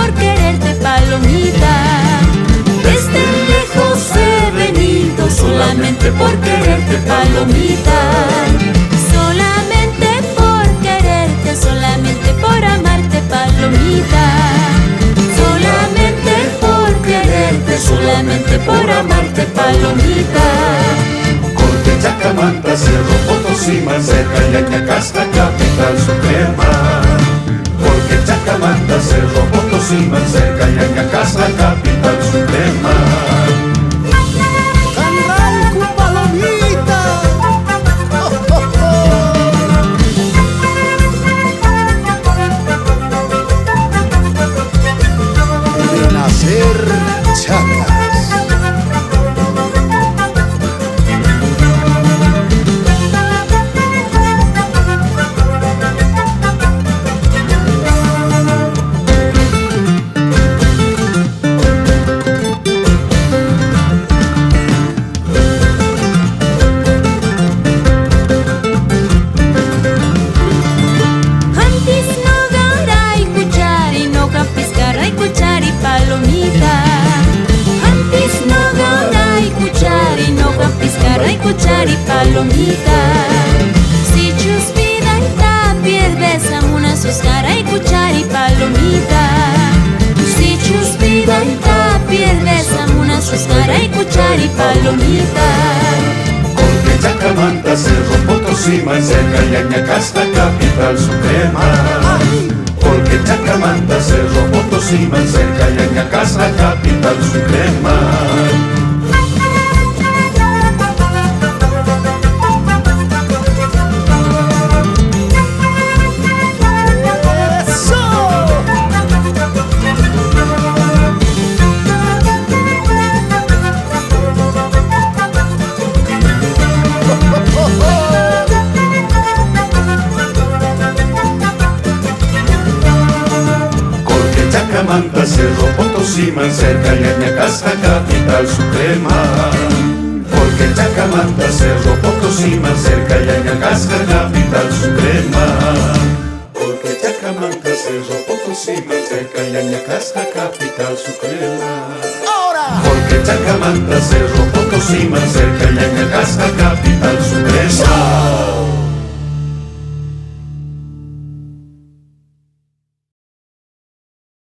por quererte, palomita. Desde lejos he venido solamente por quererte, palomita. Solamente por quererte, solamente por amarte, palomita. Solamente por quererte, solamente por amarte, palomita. Corte, Chacamanta, Cerro, Potosí, Mancerca, Yacacasta, capital suprema. Porque Chacamanta, Cerro, Potosí, Mancerca, Yacacasta, capital suprema. Canraico, palomita. Oh, oh, oh. De nacer Chacas. Cuchara y palomita. Si chus vida y tapir besamuna suscara y cuchara y palomita. Si chus vida y tapir besamuna suscara y cuchara y palomita. Porque Chacamanta, Cerro, Potosí, Mancerca, Yacacasta, capital suprema. Porque Chacamanta, Cerro, Potosí, Mancerca, Yacacasta, capital suprema. Chacamanta, Cerro, Potosí, Mancerca, Yacacasta, capital suprema. Porque Chacamanta, Cerro, Potosí, Mancerca, Yacacasta, capital suprema. Porque Chacamanta, Cerro, Potosí, Mancerca, Yacacasta, capital suprema. Ahora. Porque Chacamanta, Cerro, Potosí, Mancerca, Yacacasta, capital suprema.